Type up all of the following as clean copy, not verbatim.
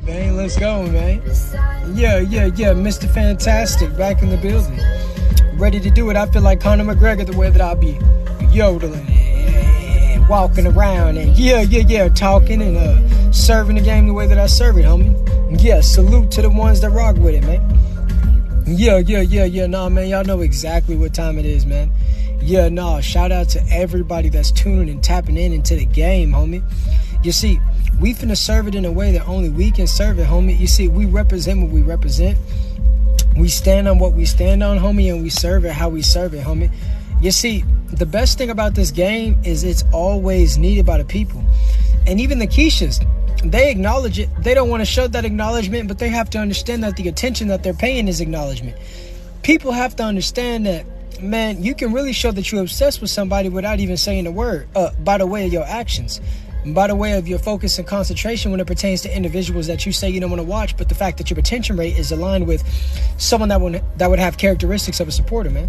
Man, let's go, man. Yeah, Mr. Fantastic back in the building. Ready to do it. I feel like Conor McGregor the way that I'll be yodeling and walking around and talking and serving the game the way that I serve it, homie. Yeah, salute to the ones that rock with it, man. Yeah. Nah, man, y'all know exactly what time it is, man. Yeah, nah, shout out to everybody that's tuning and tapping into the game, homie. You see, we finna serve it in a way that only we can serve it, homie. You see, we represent what we represent. We stand on what we stand on, homie, and we serve it how we serve it, homie. You see, the best thing about this game is it's always needed by the people. And even the Keishas, they acknowledge it. They don't want to show that acknowledgement, but they have to understand that the attention that they're paying is acknowledgement. People have to understand that, man, you can really show that you're obsessed with somebody without even saying a word, by the way of your actions. By the way of your focus and concentration when it pertains to individuals that you say you don't want to watch, but the fact that your retention rate is aligned with someone that would have characteristics of a supporter, man.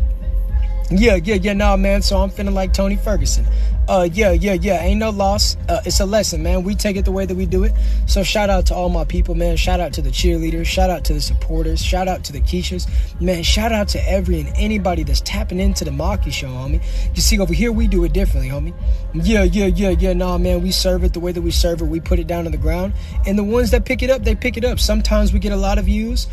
Yeah, nah, man, so I'm feeling like Tony Ferguson. Ain't no loss. It's a lesson, man. We take it the way that we do it. So shout out to all my people, man. Shout out to the cheerleaders. Shout out to the supporters. Shout out to the Keishas. Man, shout out to every and anybody that's tapping into the Maxxkii show, homie. You see, over here, we do it differently, homie. Yeah, nah, man, we serve it the way that we serve it. We put it down on the ground. And the ones that pick it up, they pick it up. Sometimes we get a lot of views.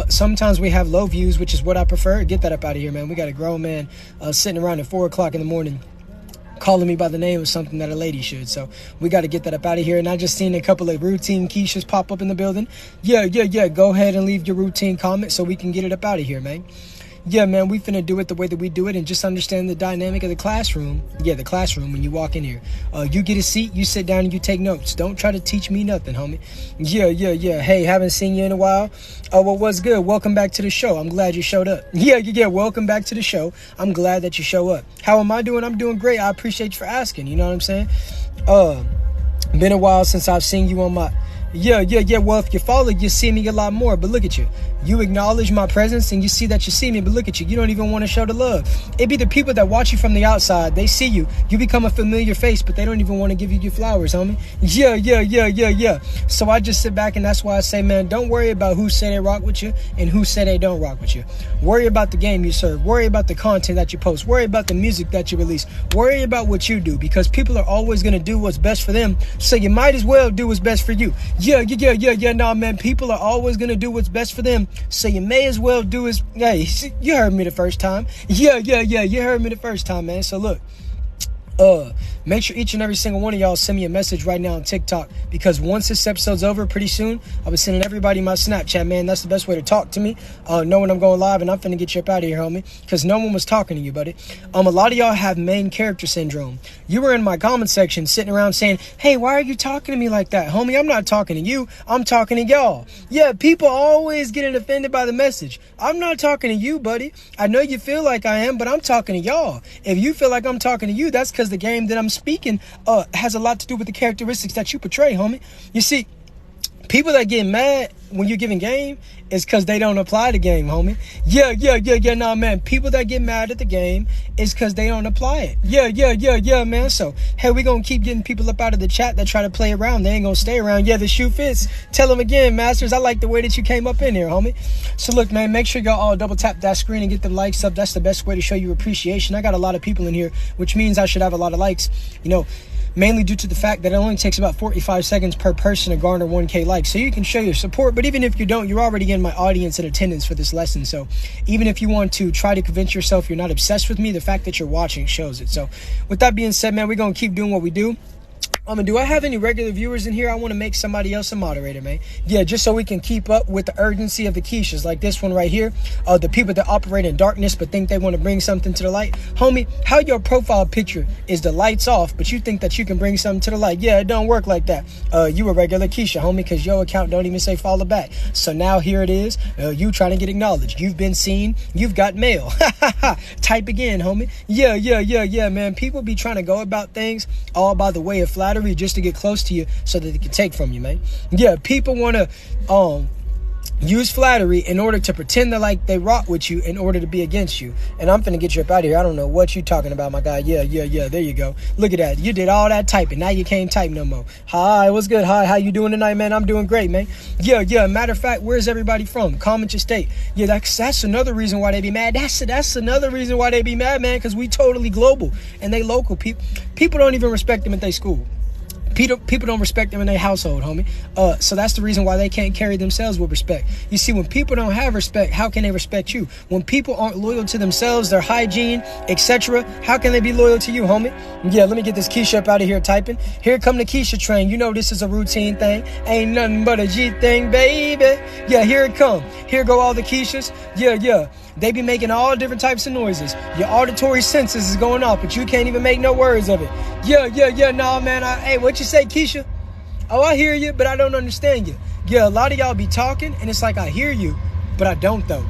Sometimes we have low views, which is what I prefer. Get that up out of here, man. We got a grown man sitting around at 4 o'clock in the morning calling me by the name of something that a lady should. So we got to get that up out of here. And I just seen a couple of routine Keishas pop up in the building. Yeah. Go ahead and leave your routine comment so we can get it up out of here, man. Yeah, man, we finna do it the way that we do it and just understand the dynamic of the classroom. Yeah, the classroom when you walk in here. You get a seat, you sit down and you take notes. Don't try to teach me nothing, homie. Yeah. Hey, haven't seen you in a while. Well, what's good? Welcome back to the show. I'm glad you showed up. Yeah. Welcome back to the show. I'm glad that you show up. How am I doing? I'm doing great. I appreciate you for asking. You know what I'm saying? Been a while since I've seen you on my... Yeah. Well, if you follow, you see me a lot more. But look at you. You acknowledge my presence and you see that you see me. But look at you. You don't even want to show the love. It be the people that watch you from the outside. They see you. You become a familiar face, but they don't even want to give you your flowers, homie. Yeah. So I just sit back and that's why I say, man, don't worry about who say they rock with you and who say they don't rock with you. Worry about the game you serve. Worry about the content that you post. Worry about the music that you release. Worry about what you do because people are always going to do what's best for them. So you might as well do what's best for you. Yeah, nah, man, people are always going to do what's best for them, so you may as well do as, hey, you heard me the first time. Yeah, you heard me the first time, man, so look. Make sure each and every single one of y'all send me a message right now on TikTok because once this episode's over pretty soon, I'll be sending everybody my Snapchat, man. That's the best way to talk to me. Know when I'm going live and I'm finna get you up out of here, homie, because no one was talking to you, buddy. A lot of y'all have main character syndrome. You were in my comment section sitting around saying, hey, why are you talking to me like that? Homie, I'm not talking to you. I'm talking to y'all. Yeah, people always getting offended by the message. I'm not talking to you, buddy. I know you feel like I am, but I'm talking to y'all. If you feel like I'm talking to you, that's because the game that I'm speaking has a lot to do with the characteristics that you portray, homie. You see, people that get mad when you're giving game is because they don't apply the game, homie. Yeah, nah, man. People that get mad at the game is because they don't apply it. Yeah, man. So, hey, we gonna keep getting people up out of the chat that try to play around. They ain't gonna stay around. Yeah, the shoe fits. Tell them again, Masters, I like the way that you came up in here, homie. So, look, man, make sure y'all all double tap that screen and get the likes up. That's the best way to show you appreciation. I got a lot of people in here, which means I should have a lot of likes. You know, mainly due to the fact that it only takes about 45 seconds per person to garner 1K likes. So you can show your support, but even if you don't, you're already in my audience and attendance for this lesson. So even if you want to try to convince yourself you're not obsessed with me, the fact that you're watching shows it. So with that being said, man, we're going to keep doing what we do. Do I have any regular viewers in here? I want to make somebody else a moderator, man. Yeah, just so we can keep up with the urgency of the Keishas, like this one right here. The people that operate in darkness but think they want to bring something to the light. Homie, how your profile picture is the lights off, but you think that you can bring something to the light. Yeah, it don't work like that. You a regular Keisha, homie, because your account don't even say follow back. So now here it is. You trying to get acknowledged. You've been seen. You've got mail. Type again, homie. Yeah, man. People be trying to go about things all by the way of flattery just to get close to you so that they can take from you, man. Yeah, people want to use flattery in order to pretend that like they rock with you in order to be against you. And I'm finna get you up out of here. I don't know what you talking about, my guy. Yeah. There you go. Look at that. You did all that typing. Now you can't type no more. Hi, what's good? Hi, how you doing tonight, man? I'm doing great, man. Yeah. Matter of fact, where's everybody from? Comment your state. Yeah, that's another reason why they be mad. That's another reason why they be mad, man, because we totally global and they local. People don't even respect them at their school. People don't respect them in their household, homie. So that's the reason why they can't carry themselves with respect. You see, when people don't have respect, how can they respect you? When people aren't loyal to themselves, their hygiene, etc., how can they be loyal to you, homie? Yeah, let me get this Keisha up out of here typing. Here come the Keisha train. You know this is a routine thing. Ain't nothing but a G thing, baby. Yeah, here it come. Here go all the Keishas. Yeah. They be making all different types of noises. Your auditory senses is going off, but you can't even make no words of it. Yeah. Nah, man. Hey, what you say, Keisha? Oh, I hear you, but I don't understand you. Yeah, a lot of y'all be talking, and it's like I hear you, but I don't, though.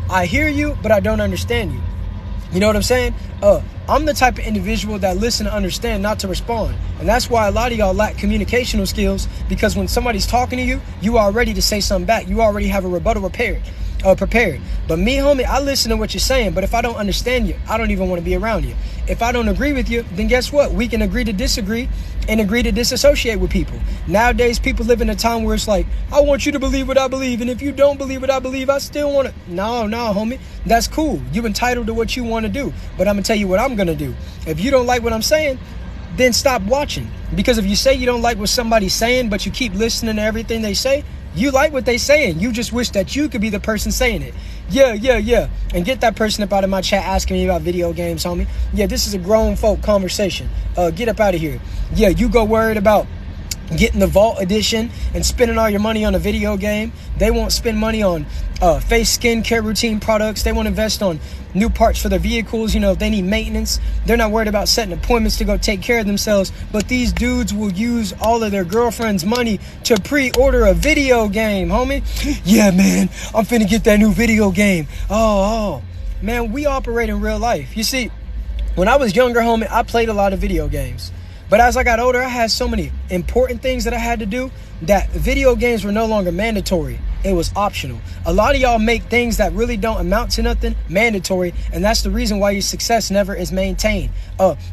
I hear you, but I don't understand you. You know what I'm saying? I'm the type of individual that listen to understand, not to respond. And that's why a lot of y'all lack communicational skills, because when somebody's talking to you, you are ready to say something back. You already have a rebuttal prepared. But me, homie, I listen to what you're saying, but if I don't understand you, I don't even want to be around you. If I don't agree with you, then guess what? We can agree to disagree and agree to disassociate with people. Nowadays, people live in a time where it's like, I want you to believe what I believe, and if you don't believe what I believe, I still want to. No, homie, that's cool. You're entitled to what you want to do, but I'm going to tell you what I'm going to do. If you don't like what I'm saying, then stop watching. Because if you say you don't like what somebody's saying, but you keep listening to everything they say, you like what they saying. You just wish that you could be the person saying it. Yeah. And get that person up out of my chat asking me about video games, homie. Yeah, this is a grown folk conversation. Get up out of here. Yeah, you go worried about getting the Vault Edition and spending all your money on a video game. They won't spend money on face skincare routine products. They won't invest on new parts for their vehicles. You know, if they need maintenance, they're not worried about setting appointments to go take care of themselves. But these dudes will use all of their girlfriend's money to pre-order a video game, homie. Yeah, man, I'm finna get that new video game. Oh, man, we operate in real life. You see, when I was younger, homie, I played a lot of video games. But as I got older, I had so many important things that I had to do that video games were no longer mandatory. It was optional. A lot of y'all make things that really don't amount to nothing mandatory, and that's the reason why your success never is maintained.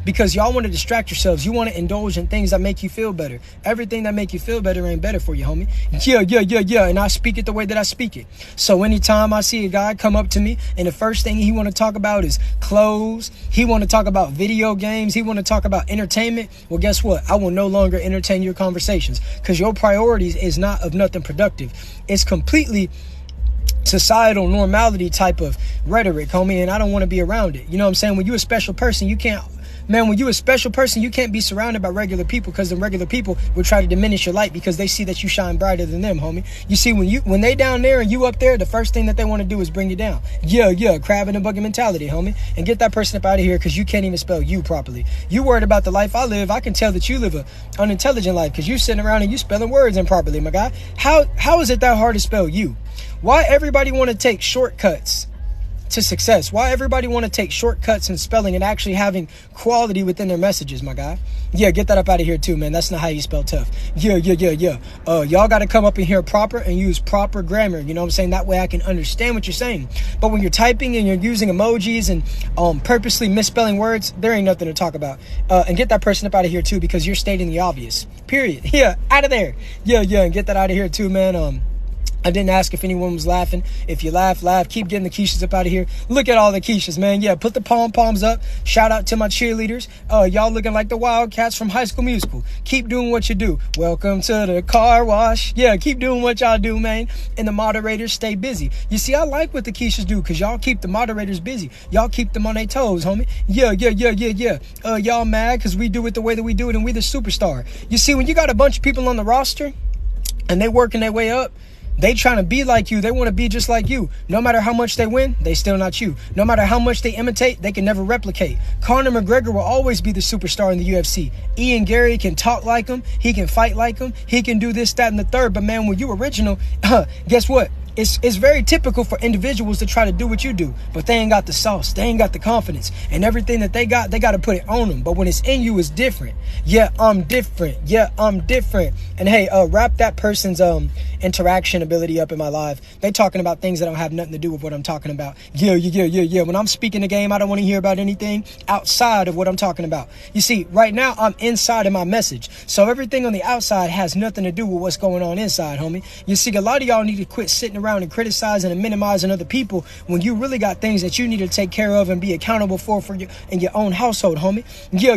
Because y'all want to distract yourselves. You want to indulge in things that make you feel better. Everything that make you feel better ain't better for you, homie. Yeah. And I speak it the way that I speak it. So anytime I see a guy come up to me and the first thing he want to talk about is clothes, he want to talk about video games, he want to talk about entertainment, well, guess what? I will no longer entertain your conversations because your priorities is not of nothing productive. It's completely societal normality type of rhetoric, homie, and I don't want to be around it. You know what I'm saying? When you're a special person, you can't be surrounded by regular people, because the regular people will try to diminish your light because they see that you shine brighter than them, homie. You see, when they down there and you up there, the first thing that they want to do is bring you down. Yeah, crab in the bucket mentality, homie. And get that person up out of here because you can't even spell you properly. You worried about the life I live. I can tell that you live a unintelligent life because you sitting around and you spelling words improperly, my guy. How is it that hard to spell you? Why everybody want to take shortcuts to success? Why everybody want to take shortcuts in spelling and actually having quality within their messages, my guy? Yeah, get that up out of here too, man. That's not how you spell tough. Yeah. Y'all got to come up in here proper and use proper grammar. You know what I'm saying? That way I can understand what you're saying. But when you're typing and you're using emojis and purposely misspelling words, there ain't nothing to talk about. And get that person up out of here too, because you're stating the obvious. Period. Yeah, out of there. Yeah, and get that out of here too, man. I didn't ask if anyone was laughing. If you laugh. Keep getting the Keishas up out of here. Look at all the Keishas, man. Yeah, put the pom-poms up. Shout out to my cheerleaders. Y'all looking like the Wildcats from High School Musical. Keep doing what you do. Welcome to the car wash. Yeah, keep doing what y'all do, man. And the moderators stay busy. You see, I like what the Keishas do because y'all keep the moderators busy. Y'all keep them on their toes, homie. Yeah. Y'all mad because we do it the way that we do it and we the superstar. You see, when you got a bunch of people on the roster and they working their way up, they trying to be like you. They want to be just like you. No matter how much they win, they still not you. No matter how much they imitate, they can never replicate. Conor McGregor will always be the superstar in the UFC. Ian Gary can talk like him. He can fight like him. He can do this, that, and the third. But man, when you original, guess what? it's very typical for individuals to try to do what you do, but they ain't got the sauce, they ain't got the confidence, and everything that they got to put it on them. But when it's in you, it's different. Yeah, I'm different. Yeah, I'm different. And hey, wrap that person's interaction ability up in my live. They talking about things that don't have nothing to do with what I'm talking about. Yeah. When I'm speaking the game, I don't want to hear about anything outside of what I'm talking about. You see, right now I'm inside of my message, so everything on the outside has nothing to do with what's going on inside, homie. You see, a lot of y'all need to quit sitting around and criticizing and minimizing other people when you really got things that you need to take care of and be accountable for your in your own household, homie. Yeah.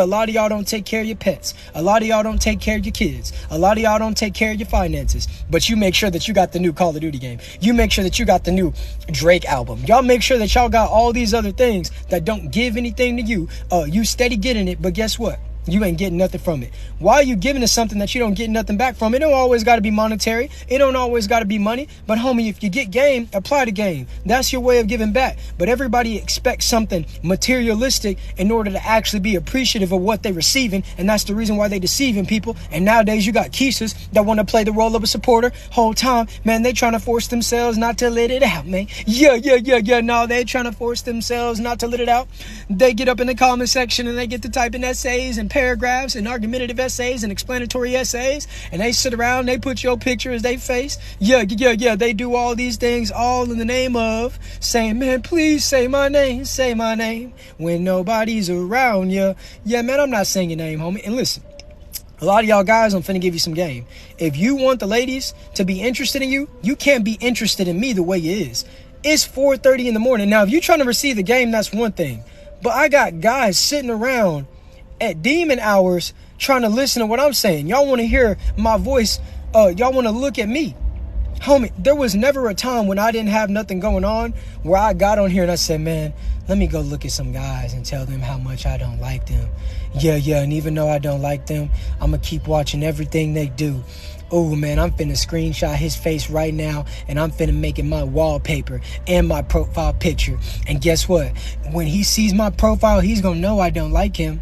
A lot of y'all don't take care of your pets. A lot of y'all don't take care of your kids. A lot of y'all don't take care of your finances. But you make sure that you got the new Call of Duty game. You make sure that you got the new Drake album. Y'all make sure that y'all got all these other things that don't give anything to you. You steady getting it, but guess what? You ain't getting nothing from it. Why are you giving us something that you don't get nothing back from? It don't always got to be monetary. It don't always got to be money. But homie, if you get game, apply the game. That's your way of giving back. But everybody expects something materialistic in order to actually be appreciative of what they're receiving. And that's the reason why they deceiving people. And nowadays you got Keishas that want to play the role of a supporter whole time. Man, they trying to force themselves not to let it out, man. Yeah. No, they trying to force themselves not to let it out. They get up in the comment section and they get to typing essays and paragraphs and argumentative essays and explanatory essays, and they sit around, they put your picture as they face. Yeah, they do all these things all in the name of saying, man, please say my name when nobody's around you. Yeah, man, I'm not saying your name, homie. And listen, a lot of y'all guys, I'm finna give you some game. If you want the ladies to be interested in you, you can't be interested in me the way it is. It's 4:30 in the morning. Now, if you're trying to receive the game, that's one thing. But I got guys sitting around at demon hours trying to listen to what I'm saying. Y'all want to hear my voice. Y'all want to look at me. Homie, there was never a time when I didn't have nothing going on where I got on here and I said, man, let me go look at some guys and tell them how much I don't like them. Yeah, and even though I don't like them, I'm going to keep watching everything they do. Oh, man, I'm finna screenshot his face right now, and I'm finna make it my wallpaper and my profile picture. And guess what? When he sees my profile, he's going to know I don't like him.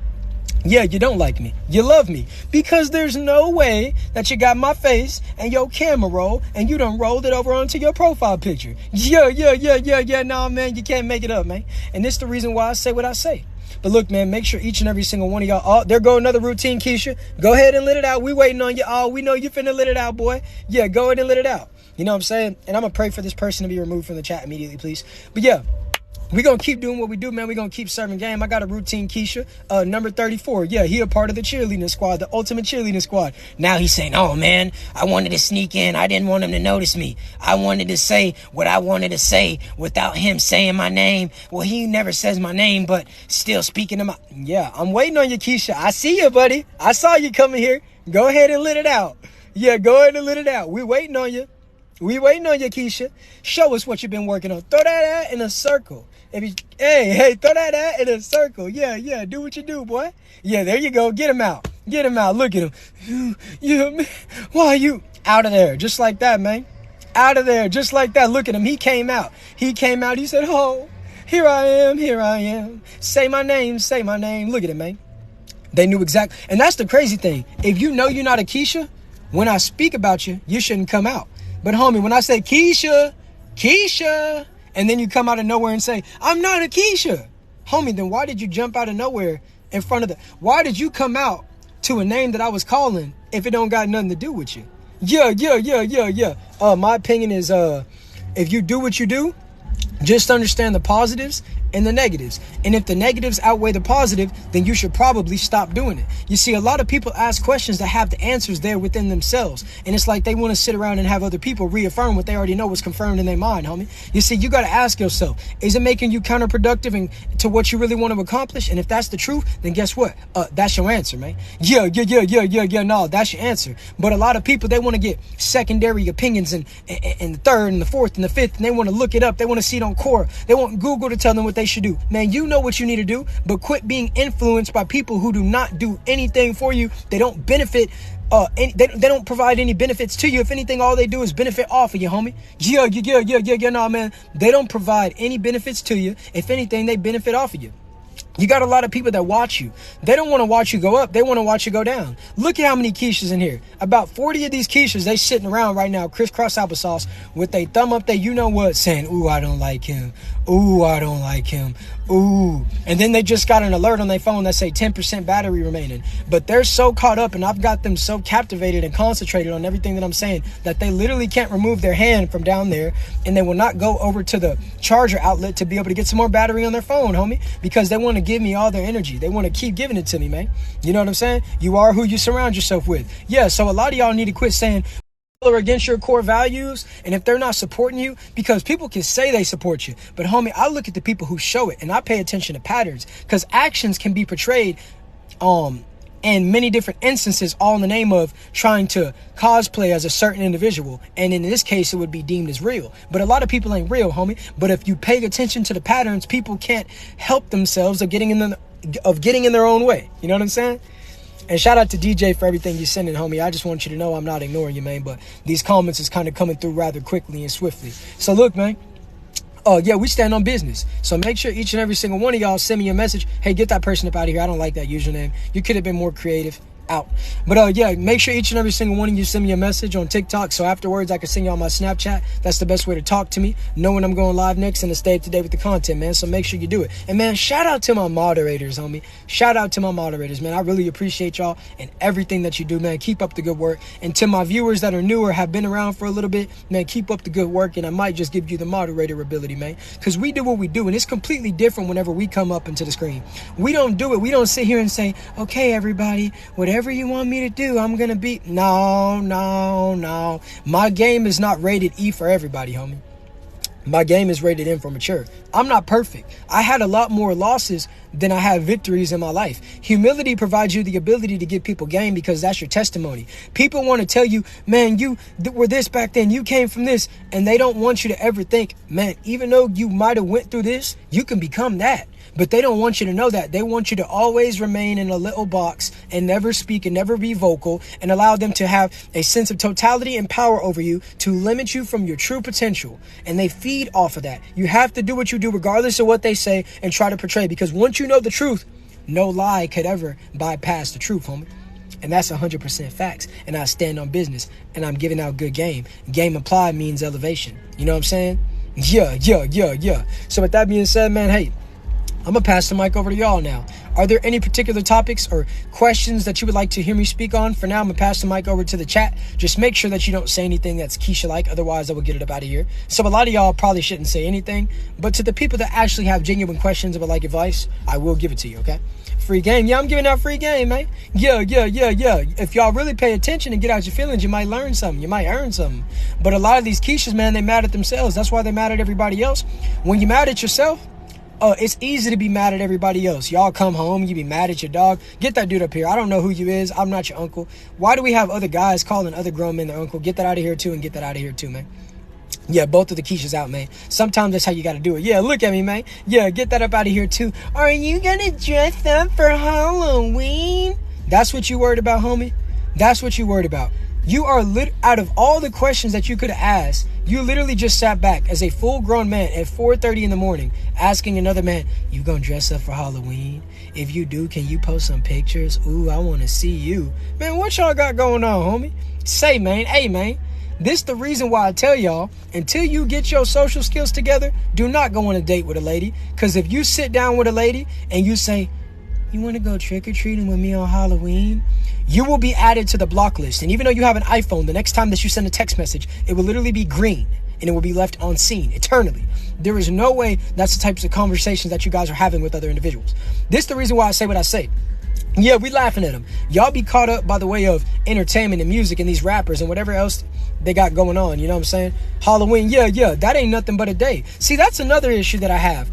Yeah, you don't like me. You love me. Because there's no way that you got my face and your camera roll and you done rolled it over onto your profile picture. Yeah. Nah, man, you can't make it up, man. And this is the reason why I say what I say. But look, man, make sure each and every single one of y'all, oh, there go another routine, Keisha. Go ahead and let it out. We waiting on you. Oh, we know you finna let it out, boy. Yeah, go ahead and let it out. You know what I'm saying? And I'm going to pray for this person to be removed from the chat immediately, please. But yeah. We're going to keep doing what we do, man. We're going to keep serving game. I got a routine, Keisha. Number 34. Yeah, he a part of the cheerleading squad, the ultimate cheerleading squad. Now he's saying, oh, man, I wanted to sneak in. I didn't want him to notice me. I wanted to say what I wanted to say without him saying my name. Well, he never says my name, but still speaking to my... Yeah, I'm waiting on you, Keisha. I see you, buddy. I saw you coming here. Go ahead and let it out. Yeah, go ahead and let it out. We waiting on you. We waiting on you, Keisha. Show us what you've been working on. Throw that out in a circle. Hey, throw that out in a circle. Yeah, do what you do, boy. Yeah, there you go. Get him out. Look at him. Man. Why are you out of there? Just like that, man. Out of there. Just like that. Look at him. He came out. He said, oh, here I am. Say my name. Look at him, man. They knew exactly. And that's the crazy thing. If you know you're not a Keisha, when I speak about you, you shouldn't come out. But homie, when I say Keisha, and then you come out of nowhere and say, I'm not a Keisha. Homie, then why did you jump out of nowhere in front of why did you come out to a name that I was calling if it don't got nothing to do with you? Yeah. My opinion is, if you do what you do, just understand the positives and the negatives. And if the negatives outweigh the positive, then you should probably stop doing it. You see, a lot of people ask questions that have the answers there within themselves. And it's like they want to sit around and have other people reaffirm what they already know was confirmed in their mind, homie. You see, you got to ask yourself, is it making you counterproductive and to what you really want to accomplish? And if that's the truth, then guess what? That's your answer, man. Yeah. No, that's your answer. But a lot of people, they want to get secondary opinions and the third and the fourth and the fifth, and they want to look it up. They want to see it on Quora. They want Google to tell them what they should do. Man, you know what you need to do, but quit being influenced by people who do not do anything for you. They don't benefit. They don't provide any benefits to you. If anything, all they do is benefit off of you, homie. Yeah, no, man. They don't provide any benefits to you. If anything, they benefit off of you. You got a lot of people that watch you. They don't want to watch you go up. They want to watch you go down. Look at how many Keishas in here. About 40 of these Keishas, they sitting around right now, crisscross applesauce, with a thumb up there, you know what, saying, ooh, I don't like him. Ooh, I don't like him. Ooh. And then they just got an alert on their phone that say 10% battery remaining. But they're so caught up, and I've got them so captivated and concentrated on everything that I'm saying, that they literally can't remove their hand from down there, and they will not go over to the charger outlet to be able to get some more battery on their phone, homie, because they want to give me all their energy. They want to keep giving it to me, man. You know what I'm saying? You are who you surround yourself with. Yeah, so a lot of y'all need to quit saying are against your core values, and if they're not supporting you, because people can say they support you, but homie, I look at the people who show it, and I pay attention to patterns, because actions can be portrayed in many different instances, all in the name of trying to cosplay as a certain individual, and in this case it would be deemed as real. But a lot of people ain't real, homie. But if you pay attention to the patterns, people can't help themselves of getting in their own way. You know what I'm saying? And shout out to DJ for everything you're sending, homie. I just want you to know I'm not ignoring you, man. But these comments is kind of coming through rather quickly and swiftly. So look, man. Yeah, we stand on business. So make sure each and every single one of y'all send me a message. Hey, get that person up out of here. I don't like that username. You could have been more creative. Out. But yeah, make sure each and every single one of you send me a message on TikTok, so afterwards I can send you on my Snapchat. That's the best way to talk to me, know when I'm going live next, and to stay up to date with the content, man. So make sure you do it. And man, shout out to my moderators, homie. Shout out to my moderators, man. I really appreciate y'all and everything that you do, man. Keep up the good work. And to my viewers that are newer, have been around for a little bit, man, keep up the good work, and I might just give you the moderator ability, man, because we do what we do, and it's completely different whenever we come up into the screen. We don't do it. We don't sit here and say, okay, everybody, whatever you want me to do, I'm gonna be. No. My game is not rated E for everybody, homie. My game is rated M for mature. I'm not perfect. I had a lot more losses than I have victories in my life. Humility provides you the ability to give people game, because that's your testimony. People want to tell you, man, you were this back then, you came from this, and they don't want you to ever think, man, even though you might have went through this, you can become that. But they don't want you to know that. They want you to always remain in a little box and never speak and never be vocal, and allow them to have a sense of totality and power over you to limit you from your true potential. And they feed off of that. You have to do what you do regardless of what they say and try to portray, because once you know the truth, no lie could ever bypass the truth, homie. And that's 100% facts. And I stand on business, and I'm giving out good game. Game applied means elevation. You know what I'm saying? Yeah. So with that being said, man, hey, I'm going to pass the mic over to y'all now. Are there any particular topics or questions that you would like to hear me speak on? For now, I'm going to pass the mic over to the chat. Just make sure that you don't say anything that's Keisha-like. Otherwise, I will get it up out of here. So a lot of y'all probably shouldn't say anything. But to the people that actually have genuine questions about like advice, I will give it to you, okay? Free game. Yeah, I'm giving out free game, man. Yeah. If y'all really pay attention and get out your feelings, you might learn something. You might earn something. But a lot of these Keishas, man, they mad at themselves. That's why they mad at everybody else. When you're mad at yourself, it's easy to be mad at everybody else. Y'all come home, you be mad at your dog. Get that dude up here. I don't know who you is. I'm not your uncle. Why do we have other guys calling other grown men their uncle? Get that out of here too, and get that out of here too, man. Yeah, both of the Keishas out, man. Sometimes that's how you got to do it. Yeah, look at me, man. Yeah, get that up out of here too. Are you going to dress up for Halloween? That's what you worried about, homie? That's what you worried about. You are out of all the questions that you could have asked, you literally just sat back as a full-grown man at 4:30 in the morning asking another man, you gonna dress up for Halloween? If you do, can you post some pictures? Ooh, I want to see you. Man, what y'all got going on, homie? Say, man, hey, man, this the reason why I tell y'all, until you get your social skills together, do not go on a date with a lady. Because if you sit down with a lady and you say, you want to go trick-or-treating with me on Halloween? You will be added to the block list. And even though you have an iPhone, the next time that you send a text message, it will literally be green and it will be left on scene eternally. There is no way that's the types of conversations that you guys are having with other individuals. This is the reason why I say what I say. Yeah, we laughing at them. Y'all be caught up by the way of entertainment and music and these rappers and whatever else they got going on. You know what I'm saying? Halloween, yeah, that ain't nothing but a day. See, that's another issue that I have.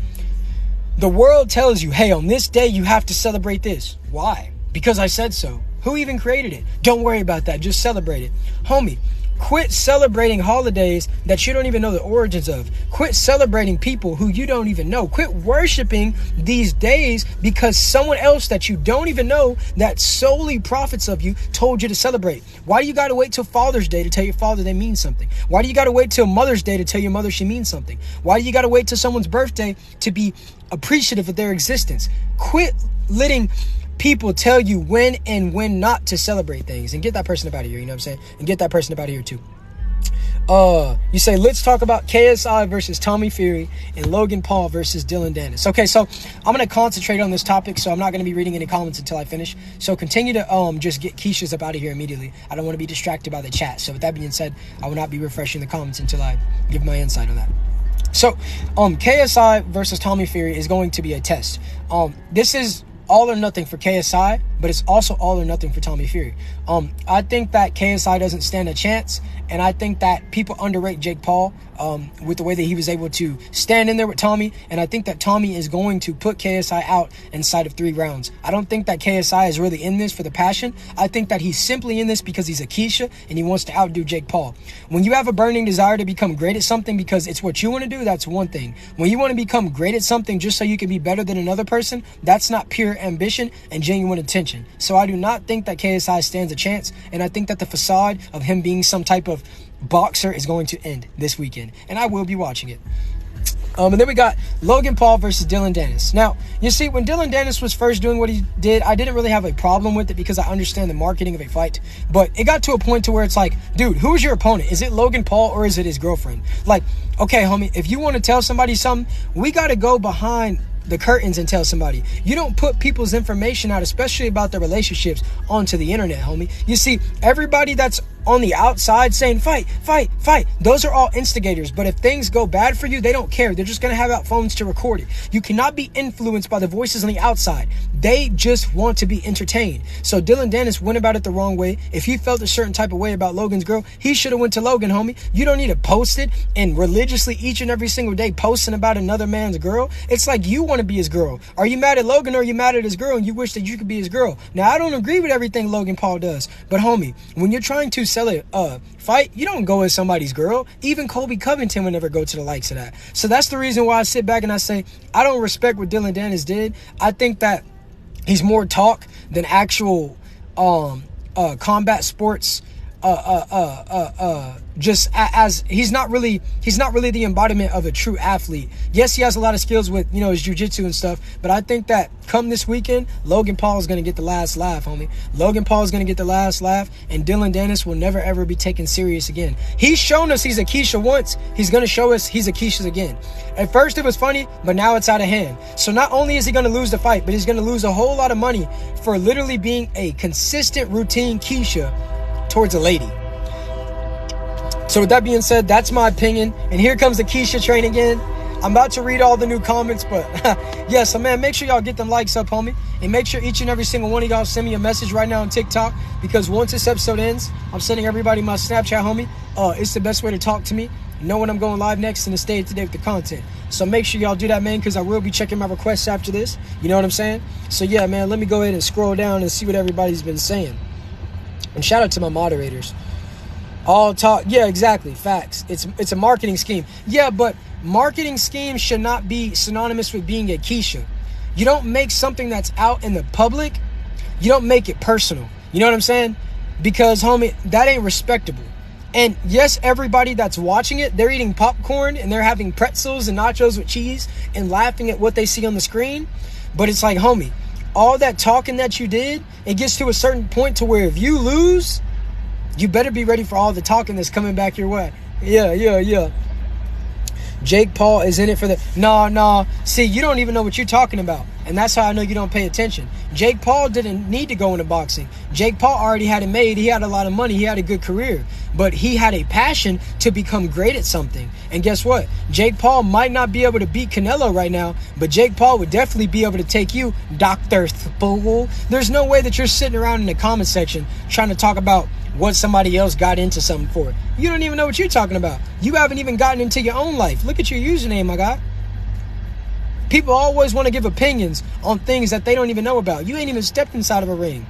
The world tells you, hey, on this day, you have to celebrate this. Why? Because I said so. Who even created it? Don't worry about that. Just celebrate it. Homie, Quit celebrating holidays that you don't even know the origins of. Quit celebrating people who you don't even know. Quit worshiping these days because someone else that you don't even know that solely profits of you told you to celebrate. Why do you got to wait till Father's Day to tell your father they mean something? Why do you got to wait till Mother's Day to tell your mother she means something? Why do you got to wait till someone's birthday to be appreciative of their existence? Quit letting people tell you when and when not to celebrate things, and get that person up out of here, you know what I'm saying? And get that person up out of here too. You say, let's talk about KSI versus Tommy Fury and Logan Paul versus Dylan Dennis. Okay, so I'm going to concentrate on this topic, so I'm not going to be reading any comments until I finish. So continue to just get Keisha's up out of here immediately. I don't want to be distracted by the chat. So with that being said, I will not be refreshing the comments until I give my insight on that. So KSI versus Tommy Fury is going to be a test. This is all or nothing for KSI, but it's also all or nothing for Tommy Fury. I think that KSI doesn't stand a chance, and I think that people underrate Jake Paul with the way that he was able to stand in there with Tommy, and I think that Tommy is going to put KSI out inside of 3 rounds. I don't think that KSI is really in this for the passion. I think that he's simply in this because he's a Keisha and he wants to outdo Jake Paul. When you have a burning desire to become great at something because it's what you want to do, that's one thing. When you want to become great at something just so you can be better than another person, that's not pure ambition and genuine intention. So I do not think that KSI stands a chance, and I think that the facade of him being some type of boxer is going to end this weekend, and I will be watching it. And then we got Logan Paul versus Dylan Dennis. Now, you see, when Dylan Dennis was first doing what he did, I didn't really have a problem with it because I understand the marketing of a fight. But it got to a point to where it's like, dude, who's your opponent? Is it Logan Paul or is it his girlfriend? Like, okay, homie, if you want to tell somebody something, we got to go behind the curtains and tell somebody. You don't put people's information out, especially about their relationships, onto the internet, homie. You see, everybody that's on the outside saying fight, fight, fight, those are all instigators. But if things go bad for you, they don't care. They're just going to have out phones to record it. You cannot be influenced by the voices on the outside. They just want to be entertained. So Dylan Dennis went about it the wrong way. If he felt a certain type of way about Logan's girl, he should have went to Logan, homie. You don't need to post it and religiously each and every single day posting about another man's girl. It's like you want to be his girl. Are you mad at Logan or are you mad at his girl and you wish that you could be his girl? Now, I don't agree with everything Logan Paul does, but homie, when you're trying to sell a fight, you don't go as somebody's girl. Even Colby Covington would never go to the likes of that. So that's the reason why I sit back and I say, I don't respect what Dylan Dennis did. I think that he's more talk than actual combat sports. Just as he's not really the embodiment of a true athlete. Yes, he has a lot of skills with, you know, his jiu-jitsu and stuff, but I think that come this weekend, Logan Paul is going to get the last laugh, homie. Logan Paul is going to get the last laugh, and Dylan Dennis will never ever be taken serious again. He's shown us he's a Keisha once. He's going to show us he's a Keisha again. At first it was funny, but now it's out of hand. So not only is he going to lose the fight, but he's going to lose a whole lot of money for literally being a consistent routine Keisha towards a lady. So with that being said, that's my opinion. And here comes the Keisha train again. I'm about to read all the new comments, but yeah, so man, make sure y'all get them likes up, homie. And make sure each and every single one of y'all send me a message right now on TikTok, because once this episode ends, I'm sending everybody my Snapchat, homie. It's the best way to talk to me, know when I'm going live next, and to stay up to date with the content. So make sure y'all do that, man, because I will be checking my requests after this. You know what I'm saying? So yeah, man, let me go ahead and scroll down and see what everybody's been saying. And shout out to my moderators. All talk, yeah, exactly, facts. It's a marketing scheme. Yeah, but marketing schemes should not be synonymous with being a Keisha. You don't make something that's out in the public, you don't make it personal. You know what I'm saying? Because, homie, that ain't respectable. And yes, everybody that's watching it, they're eating popcorn and they're having pretzels and nachos with cheese and laughing at what they see on the screen. But it's like, homie, all that talking that you did, it gets to a certain point to where if you lose, you better be ready for all the talking that's coming back your way. Yeah. Jake Paul is in it for the... Nah. See, you don't even know what you're talking about. And that's how I know you don't pay attention. Jake Paul didn't need to go into boxing. Jake Paul already had it made. He had a lot of money. He had a good career. But he had a passion to become great at something. And guess what? Jake Paul might not be able to beat Canelo right now, but Jake Paul would definitely be able to take you, Dr. Spogel. There's no way that you're sitting around in the comment section trying to talk about what somebody else got into something for. You don't even know what you're talking about. You haven't even gotten into your own life. Look at your username, my guy. People always want to give opinions on things that they don't even know about. You ain't even stepped inside of a ring.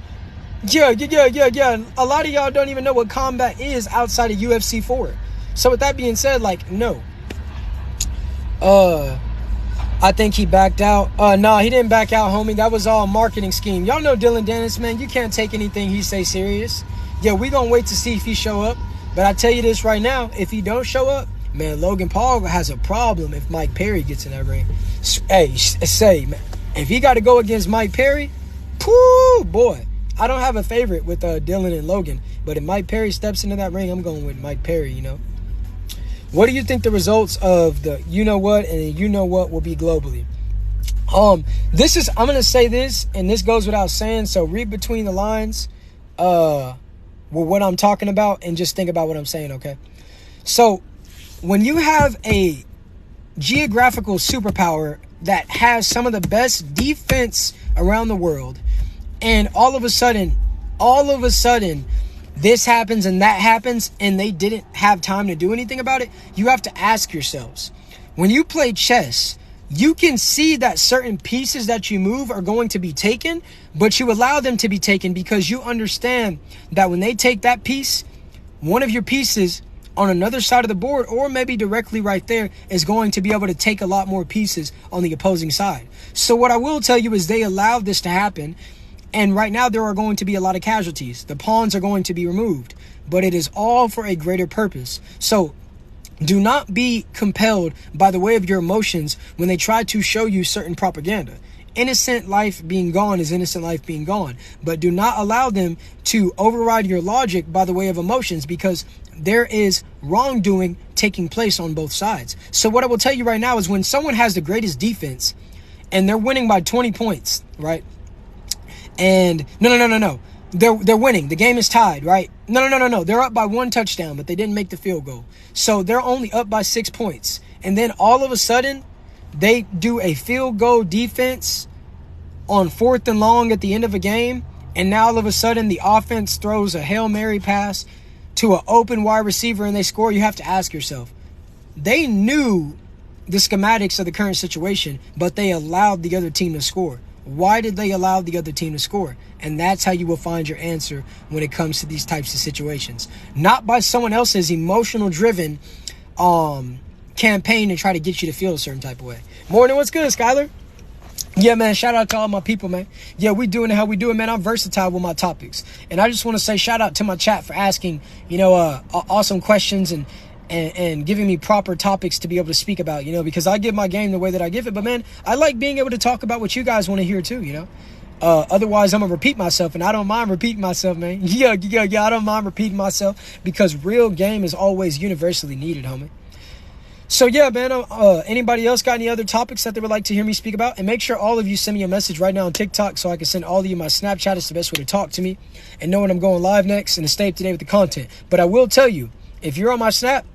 Yeah. A lot of y'all don't even know what combat is outside of UFC 4. So with that being said, like, no. I think he backed out. No, he didn't back out, homie. That was all a marketing scheme. Y'all know Dylan Dennis, man. You can't take anything he say serious. Yeah, we gonna wait to see if he show up. But I tell you this right now, if he don't show up, man, Logan Paul has a problem if Mike Perry gets in that ring. Hey, say, man, if he got to go against Mike Perry, poo, boy. I don't have a favorite with Dylan and Logan. But if Mike Perry steps into that ring, I'm going with Mike Perry, you know. What do you think the results of the you-know-what and you-know-what will be globally? I'm going to say this, and this goes without saying, so read between the lines with what I'm talking about and just think about what I'm saying, okay? So when you have a geographical superpower that has some of the best defense around the world, and all of a sudden, this happens and that happens, and they didn't have time to do anything about it, you have to ask yourselves, when you play chess, you can see that certain pieces that you move are going to be taken, but you allow them to be taken because you understand that when they take that piece, one of your pieces on another side of the board, or maybe directly right there, is going to be able to take a lot more pieces on the opposing side. So what I will tell you is they allowed this to happen. And right now there are going to be a lot of casualties. The pawns are going to be removed, but it is all for a greater purpose. So do not be compelled by the way of your emotions when they try to show you certain propaganda. Innocent life being gone is innocent life being gone. But do not allow them to override your logic by the way of emotions, because there is wrongdoing taking place on both sides. So what I will tell you right now is when someone has the greatest defense and they're winning by 20 points, right? And no. They're winning. The game is tied, right? No. They're up by 1 touchdown, but they didn't make the field goal. So they're only up by 6 points. And then all of a sudden, they do a field goal defense on 4th and long at the end of a game. And now all of a sudden, the offense throws a Hail Mary pass to an open wide receiver and they score. You have to ask yourself, they knew the schematics of the current situation, but they allowed the other team to score. Why did they allow the other team to score? And that's how you will find your answer when it comes to these types of situations. Not by someone else's emotional driven campaign to try to get you to feel a certain type of way. Morning, what's good, Skylar? Yeah, man, shout out to all my people, man. Yeah, we doing it how we do it, man. I'm versatile with my topics. And I just want to say shout out to my chat for asking, awesome questions and giving me proper topics to be able to speak about, because I give my game the way that I give it. But, man, I like being able to talk about what you guys want to hear, too, Otherwise, I'm going to repeat myself, and I don't mind repeating myself, man. Yeah, I don't mind repeating myself because real game is always universally needed, homie. So, yeah, man, anybody else got any other topics that they would like to hear me speak about? And make sure all of you send me a message right now on TikTok so I can send all of you my Snapchat. It's the best way to talk to me and know when I'm going live next and to stay up to date with the content. But I will tell you, if you're on my Snap,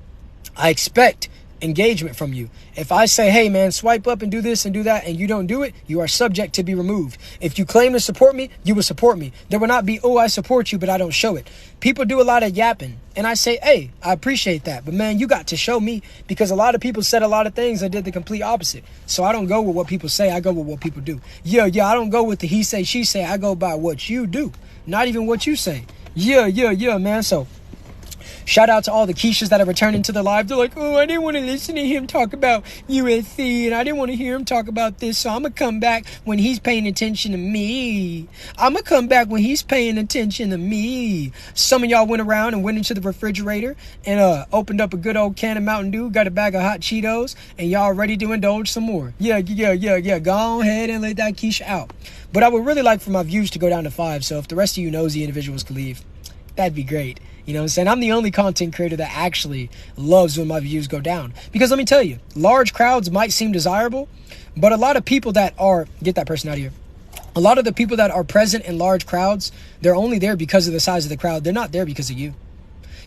I expect engagement from you. If I say, hey, man, swipe up and do this and do that, and you don't do it, you are subject to be removed. If you claim to support me, you will support me. There will not be, oh, I support you, but I don't show it. People do a lot of yapping, and I say, hey, I appreciate that. But, man, you got to show me, because a lot of people said a lot of things and did the complete opposite. So I don't go with what people say. I go with what people do. Yeah, I don't go with the he say, she say. I go by what you do, not even what you say. Yeah, man. So shout out to all the Keishas that are returning to the live. They're like, oh, I didn't want to listen to him talk about USC, and I didn't want to hear him talk about this, so I'm going to come back when he's paying attention to me. I'm going to come back when he's paying attention to me. Some of y'all went around and went into the refrigerator and opened up a good old can of Mountain Dew, got a bag of hot Cheetos, and y'all ready to indulge some more. Yeah. Go ahead and let that Keisha out. But I would really like for my views to go down to 5, so if the rest of you nosy individuals could leave, that'd be great. You know what I'm saying? I'm the only content creator that actually loves when my views go down. Because let me tell you, large crowds might seem desirable, but a lot of people that are, get that person out of here. A lot of the people that are present in large crowds, they're only there because of the size of the crowd. They're not there because of you.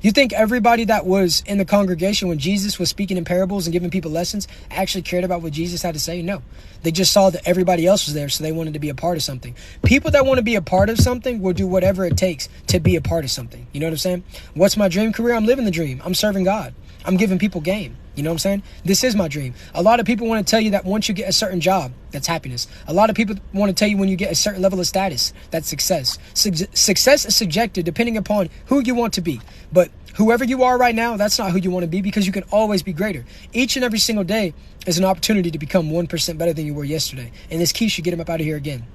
You think everybody that was in the congregation when Jesus was speaking in parables and giving people lessons actually cared about what Jesus had to say? No. They just saw that everybody else was there, so they wanted to be a part of something. People that want to be a part of something will do whatever it takes to be a part of something. You know what I'm saying? What's my dream career? I'm living the dream. I'm serving God. I'm giving people game. You know what I'm saying? This is my dream. A lot of people want to tell you that once you get a certain job, that's happiness. A lot of people want to tell you when you get a certain level of status, that's success. Success is subjective depending upon who you want to be. But whoever you are right now, that's not who you want to be, because you can always be greater. Each and every single day is an opportunity to become 1% better than you were yesterday. And this key should get him up out of here again.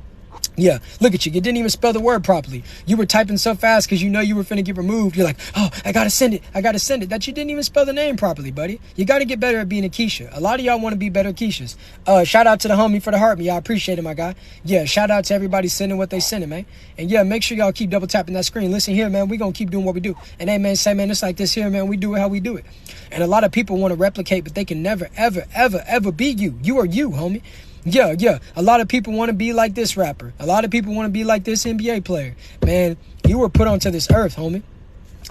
Yeah, look at you. You didn't even spell the word properly. You were typing so fast because you know you were finna get removed. You're like, oh, I gotta send it. That you didn't even spell the name properly, buddy. You gotta get better at being a Keisha. A lot of y'all want to be better Keishas. Shout out to the homie for the heart me. I appreciate it, my guy. Yeah, shout out to everybody sending what they sending, man. And yeah, make sure y'all keep double tapping that screen. Listen here, man, we gonna keep doing what we do. And hey, man, say, man, it's like this here, man. We do it how we do it. And a lot of people want to replicate, but they can never, ever, ever, ever be you. You are you, homie. Yeah. A lot of people want to be like this rapper. A lot of people want to be like this NBA player. Man, you were put onto this earth, homie.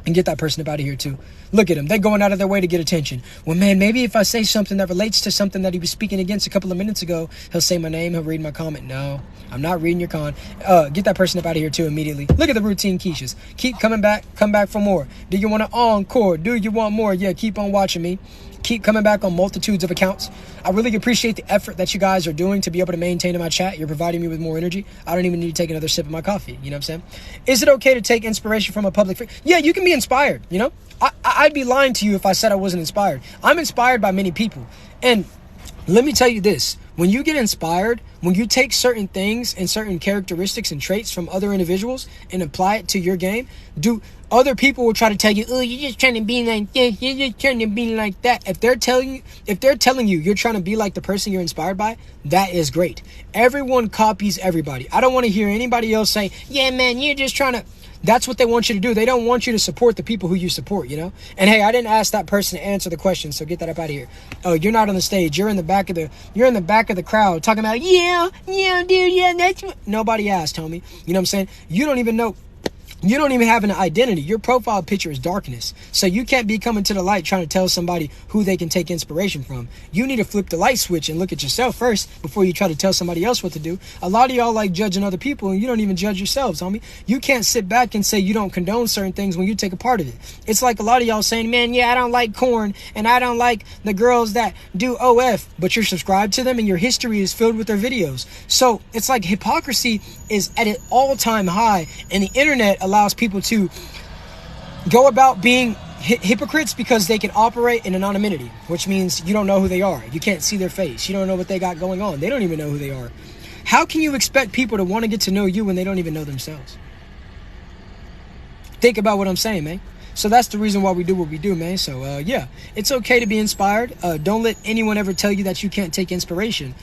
And get that person up out of here, too. Look at them. They're going out of their way to get attention. Well, man, maybe if I say something that relates to something that he was speaking against a couple of minutes ago, he'll say my name, he'll read my comment. No, I'm not reading your con. Get that person up out of here, too, immediately. Look at the routine Keishas. Keep coming back. Come back for more. Do you want to encore? Do you want more? Yeah, keep on watching me. Keep coming back on multitudes of accounts. I really appreciate the effort that you guys are doing to be able to maintain in my chat. You're providing me with more energy. I don't even need to take another sip of my coffee. You know what I'm saying? Is it okay to take inspiration from a public figure? Yeah, you can be inspired, you know? I'd be lying to you if I said I wasn't inspired. I'm inspired by many people. And let me tell you this. When you get inspired, when you take certain things and certain characteristics and traits from other individuals and apply it to your game, other people will try to tell you, oh, you're just trying to be like this, you're just trying to be like that. If they're telling you you're trying to be like the person you're inspired by, that is great. Everyone copies everybody. I don't want to hear anybody else say, yeah, man, you're just trying to. That's what they want you to do. They don't want you to support the people who you support, you know? And hey, I didn't ask that person to answer the question, so get that up out of here. Oh, you're not on the stage. You're in the back of the crowd talking about, yeah, dude, yeah, that's what. Nobody asked, homie. You know what I'm saying? You don't even know. You don't even have an identity. Your profile picture is darkness. So you can't be coming to the light trying to tell somebody who they can take inspiration from. You need to flip the light switch and look at yourself first before you try to tell somebody else what to do. A lot of y'all like judging other people and you don't even judge yourselves, homie. You can't sit back and say you don't condone certain things when you take a part of it. It's like a lot of y'all saying, man, yeah, I don't like corn and I don't like the girls that do OF, but you're subscribed to them and your history is filled with their videos. So it's like hypocrisy is at an all-time high, and the internet allows people to go about being hypocrites because they can operate in anonymity, which means you don't know who they are. You can't see their face. You don't know what they got going on. They don't even know who they are. How can you expect people to want to get to know you when they don't even know themselves? Think about what I'm saying, man. So that's the reason why we do what we do, man. So, yeah, it's okay to be inspired. Don't let anyone ever tell you that you can't take inspiration.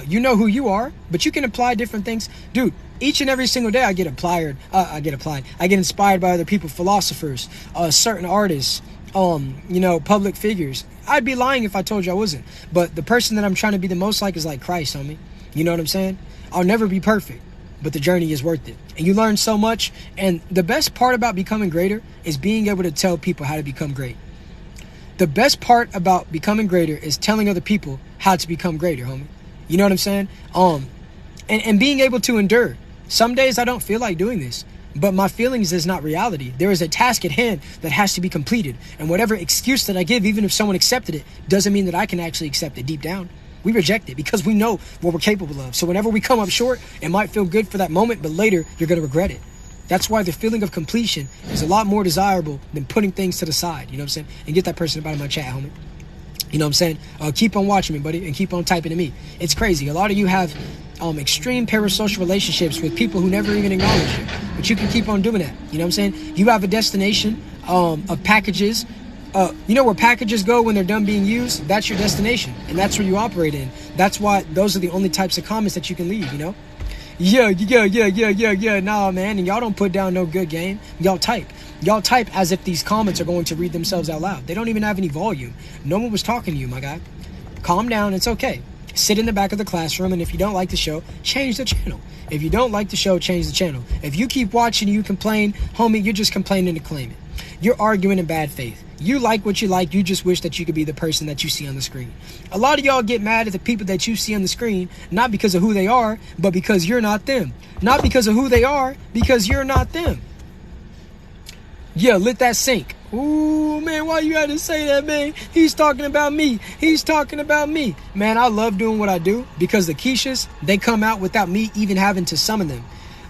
You know who you are, but you can apply different things. Dude, each and every single day I get inspired by other people, philosophers, certain artists, public figures. I'd be lying if I told you I wasn't. But the person that I'm trying to be the most like is like Christ, homie. You know what I'm saying? I'll never be perfect, but the journey is worth it. And you learn so much. And the best part about becoming greater is being able to tell people how to become great. The best part about becoming greater is telling other people how to become greater, homie. You know what I'm saying? And being able to endure. Some days I don't feel like doing this, but my feelings is not reality. There is a task at hand that has to be completed. And whatever excuse that I give, even if someone accepted it, doesn't mean that I can actually accept it deep down. We reject it because we know what we're capable of. So whenever we come up short, it might feel good for that moment, but later you're going to regret it. That's why the feeling of completion is a lot more desirable than putting things to the side. You know what I'm saying? And get that person about in my chat, homie. You know what I'm saying? Keep on watching me, buddy, and keep on typing to me. It's crazy. A lot of you have extreme parasocial relationships with people who never even acknowledge you. But you can keep on doing that. You know what I'm saying? You have a destination of packages. You know where packages go when they're done being used? That's your destination. And that's where you operate in. That's why those are the only types of comments that you can leave, you know? Yeah. Nah, man. And y'all don't put down no good game. Y'all type. Y'all type as if these comments are going to read themselves out loud. They don't even have any volume. No one was talking to you, my guy. Calm down. It's okay. Sit in the back of the classroom, and if you don't like the show, change the channel. If you don't like the show, change the channel. If you keep watching and you complain, homie, you're just complaining to claim it. You're arguing in bad faith. You like what you like. You just wish that you could be the person that you see on the screen. A lot of y'all get mad at the people that you see on the screen, not because of who they are, but because you're not them. Not because of who they are, because you're not them. Yeah, let that sink. Ooh, man, why you had to say that, man? He's talking about me. He's talking about me. Man, I love doing what I do because the Keishas, they come out without me even having to summon them.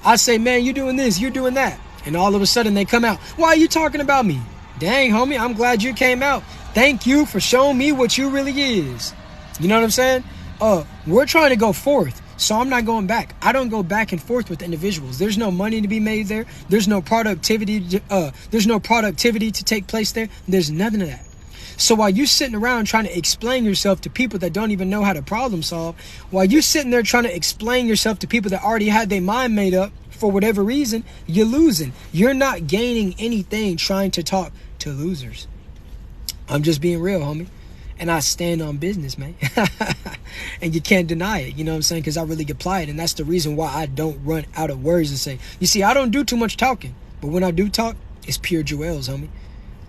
I say, man, you're doing this, you're doing that. And all of a sudden they come out. Why are you talking about me? Dang, homie, I'm glad you came out. Thank you for showing me what you really is. You know what I'm saying? We're trying to go forth. So I'm not going back. I don't go back and forth with individuals. There's no money to be made there. There's no productivity. There's no productivity to take place there. There's nothing of that. So while you sitting around trying to explain yourself to people that don't even know how to problem solve, while you sitting there trying to explain yourself to people that already had their mind made up for whatever reason, you're losing. You're not gaining anything trying to talk to losers. I'm just being real, homie. And I stand on business, man. And you can't deny it, you know what I'm saying? Because I really apply it. And that's the reason why I don't run out of words and say, you see, I don't do too much talking. But when I do talk, it's pure jewels, homie.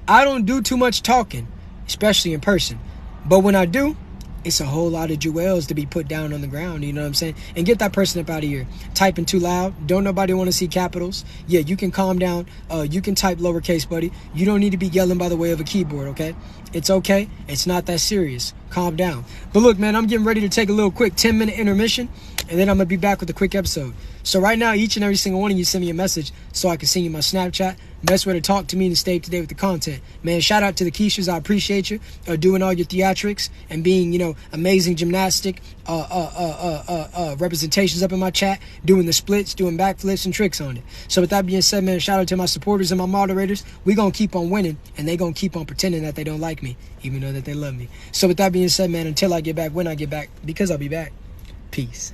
I don't do too much talking, especially in person. But when I do, it's a whole lot of jewels to be put down on the ground, you know what I'm saying? And get that person up out of here. Typing too loud. Don't nobody want to see capitals. Yeah, you can calm down. You can type lowercase, buddy. You don't need to be yelling by the way of a keyboard, okay? It's okay. It's not that serious. Calm down. But look, man, I'm getting ready to take a little quick 10-minute intermission, and then I'm going to be back with a quick episode. So right now, each and every single one of you send me a message so I can send you my Snapchat. Best way to talk to me and stay up to date with the content. Man, shout out to the Keishas. I appreciate you doing all your theatrics and being, you know, amazing gymnastic representations up in my chat, doing the splits, doing backflips and tricks on it. So with that being said, man, shout out to my supporters and my moderators. We going to keep on winning, and they going to keep on pretending that they don't like me, even though that they love me. So with that being said, man, until I get back, when I get back, because I'll be back, peace.